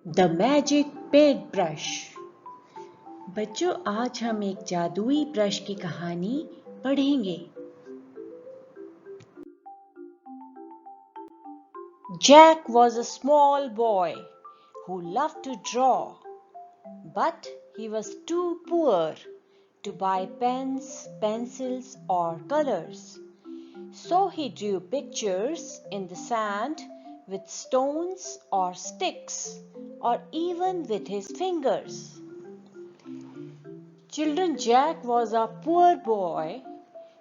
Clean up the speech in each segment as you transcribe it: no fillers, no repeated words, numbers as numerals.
The magic paint brush. बच्चों, आज हम एक जादुई ब्रश की कहानी पढ़ेंगे। Jack was a small boy who loved to draw, but he was too poor to buy pens, pencils, or colors. So he drew pictures in the sand with stones or sticks, or even with his fingers. Children, Jack was a poor boy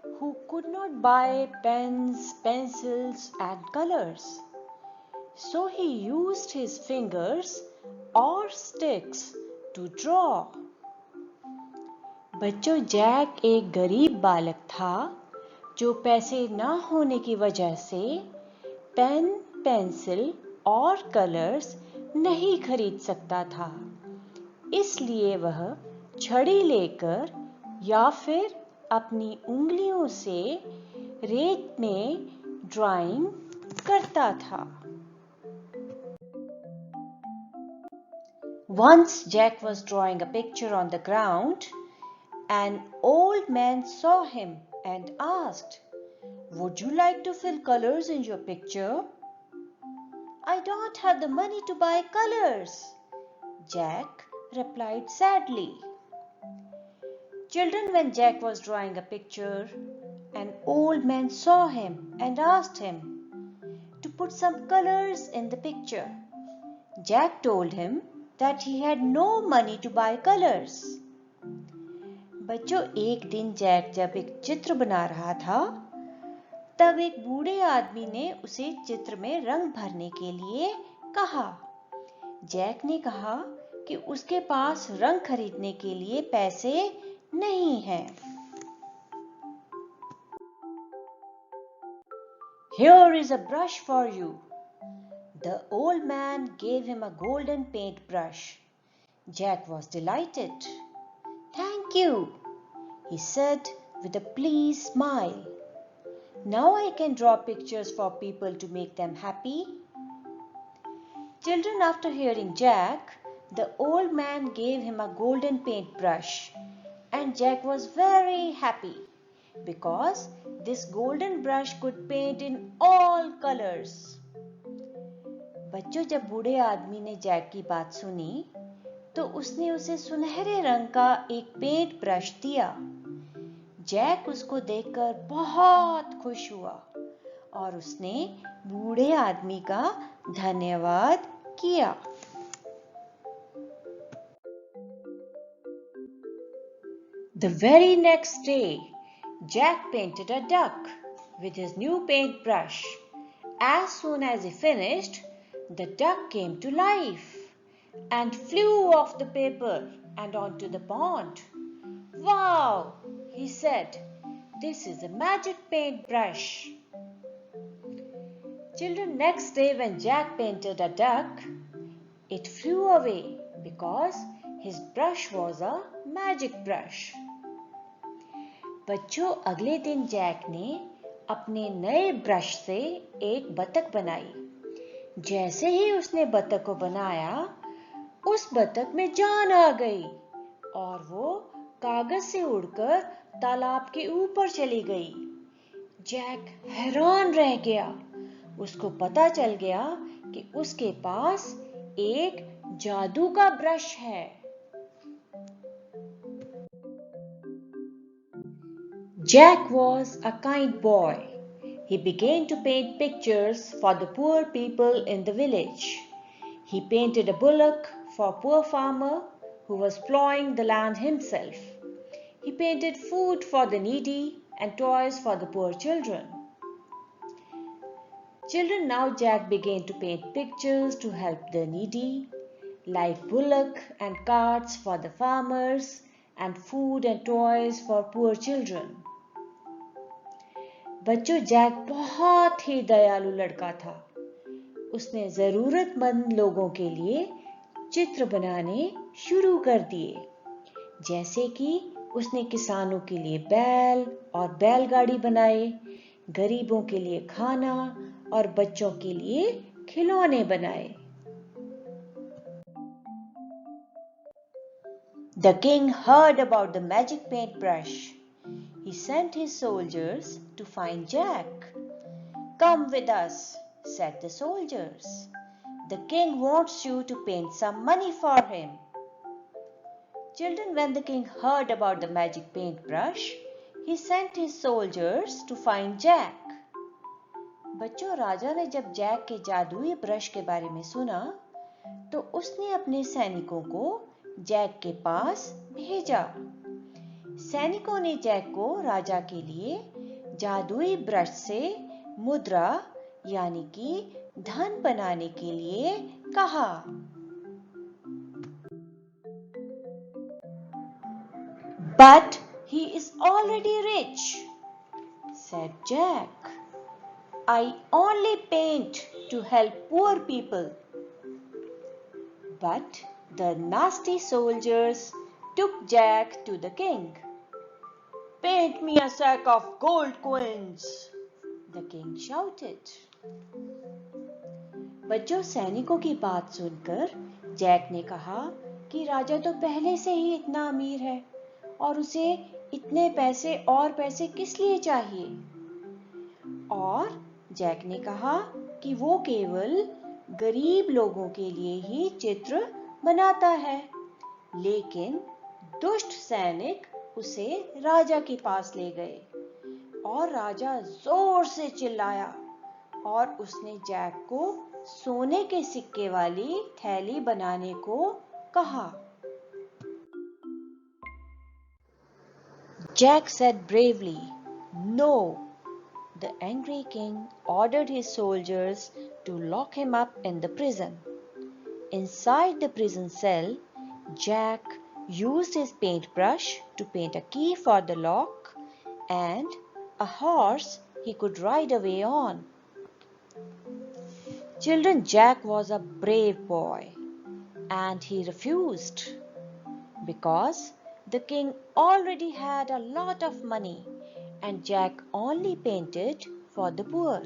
who could not buy pens, pencils, and colors. So he used his fingers or sticks to draw. बच्चों, Jack एक गरीब बालक था जो पैसे न होने की वजह से पेन, पेंसिल और कलर्स नहीं खरीद सकता था। इसलिए वह छड़ी लेकर या फिर अपनी उंगलियों से रेत में ड्राइंग करता था। Once Jack was drawing a picture on the ground. An old man saw him and asked, "Would you like to fill colors in your picture?" "I don't have the money to buy colors," Jack replied sadly. Children, when Jack was drawing a picture, an old man saw him and asked him to put some colors in the picture. Jack told him that he had no money to buy colors. बच्चों, एक दिन Jack जब एक चित्र बना रहा था, तब एक बूढ़े आदमी ने उसे चित्र में रंग भरने के लिए कहा। जैक ने कहा कि उसके पास रंग खरीदने के लिए पैसे नहीं हैं। Here is a brush for you. The old man gave him a golden paintbrush. Jack was delighted. "Thank you," he said with a pleased smile. "Now I can draw pictures for people to make them happy." Children, after hearing Jack, the old man gave him a golden paintbrush, and Jack was very happy because this golden brush could paint in all colors. बच्चों, जब बूढ़े आदमी ने Jack की बात सुनी, तो उसने उसे सुनहरे रंग का एक पेंट ब्रश दिया। जैक उसको देखकर बहुत खुश हुआ और उसने बूढ़े आदमी का धन्यवाद किया। The very next day, Jack painted a duck with his new paintbrush. As soon as he finished, the duck came to life and flew off the paper and onto the pond. "Wow," he said, "this is a magic paintbrush." Children, next day when Jack painted a duck, it flew away because his brush was a magic brush. बच्चों, अगले दिन Jack ने अपने नए brush से एक बतख बनाई। जैसे ही उसने बतख को बनाया, उस बतख में जान आ गई और वो कागज से उड़कर तालाब के ऊपर चली गई। जैक हैरान रह गया। उसको पता चल गया कि उसके पास एक जादू का ब्रश है। Jack was a kind boy. He began to paint pictures for the poor people in the village. He painted a bullock for a poor farmer who was plowing the land himself. He painted food for the needy and toys for the poor children. Children, now Jack began to paint pictures to help the needy, like bullock and carts for the farmers and food and toys for poor children. बच्चों, Jack बहुत ही दयालु लड़का था। उसने जरूरतमंद लोगों के लिए चित्र बनाने शुरू कर दिए। जैसे कि उसने किसानों के लिए बैल और बैलगाड़ी बनाए, गरीबों के लिए खाना और बच्चों के लिए खिलौने बनाए। The king heard about the magic paintbrush. He sent his soldiers to find Jack. "Come with us," said the soldiers. "The king wants you to paint some money for him." Children, when the king heard about the magic paintbrush, he sent his soldiers to find Jack. बच्चों, राजा ने जब Jack के जादुई brush के बारे में सुना तो उसने अपने सैनिकों को जैक के पास भेजा। सैनिकों ने जैक को राजा के लिए जादुई ब्रश से मुद्रा यानी कि धन बनाने के लिए कहा। "But he is already rich," said Jack. "I only paint to help poor people." But the nasty soldiers took Jack to the king. "Paint me a sack of gold coins," the king shouted. बच्चों, सैनिकों की बात सुनकर Jack ने कहा कि राजा तो पहले से ही इतना अमीर है और उसे इतने पैसे और पैसे किस लिए चाहिए। और जैक ने कहा कि वो केवल गरीब लोगों के लिए ही चित्र बनाता है। लेकिन दुष्ट सैनिक उसे राजा के पास ले गए और राजा जोर से चिल्लाया और उसने जैक को सोने के सिक्के वाली थैली बनाने को कहा। Jack said bravely, "No." The angry king ordered his soldiers to lock him up in the prison. Inside the prison cell, Jack used his paintbrush to paint a key for the lock and a horse he could ride away on. Children, Jack was a brave boy and he refused because the king already had a lot of money and Jack only painted for the poor.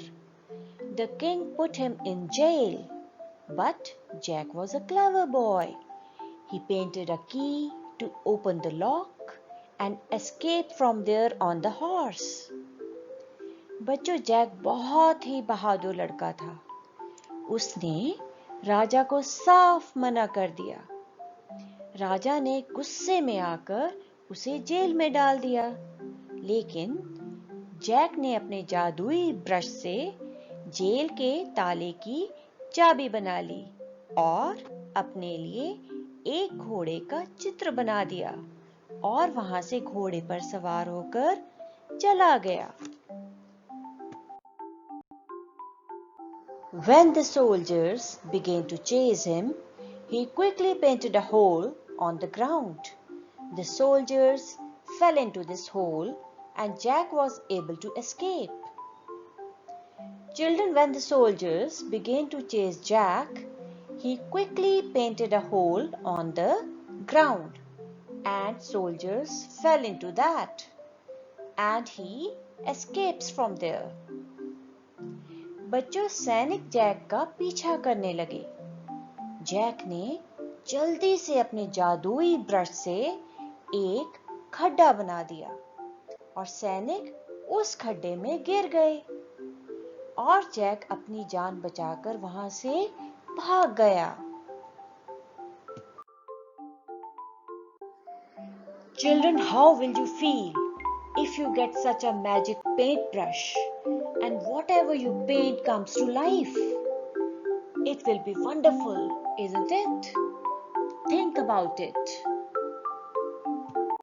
The king put him in jail, but Jack was a clever boy. He painted a key to open the lock and escape from there on the horse. बच्चों, Jack बहुत ही बहादुर लड़का था। उसने राजा को साफ मना कर दिया। राजा ने गुस्से में आकर उसे जेल में डाल दिया। लेकिन जैक ने अपने जादुई ब्रश से जेल के ताले की चाबी बना ली और अपने लिए एक घोड़े का चित्र बना दिया और वहां से घोड़े पर सवार होकर चला गया। When the soldiers began to chase him, he quickly painted a hole on the ground. The soldiers fell into this hole and Jack was able to escape. Children, when the soldiers began to chase Jack, he quickly painted a hole on the ground and soldiers fell into that and he escapes from there. बच्चों, सैनिक Jack का पीछा करने लगे। Jack ने जल्दी से अपने जादुई ब्रश से एक खड्डा बना दिया और सैनिक उस खड्डे में गिर गए और जैक अपनी जान बचाकर वहां से भाग गया। Children, how will you feel if you get such a magic paintbrush and whatever you paint comes to life? It will be wonderful, isn't it? Think about it.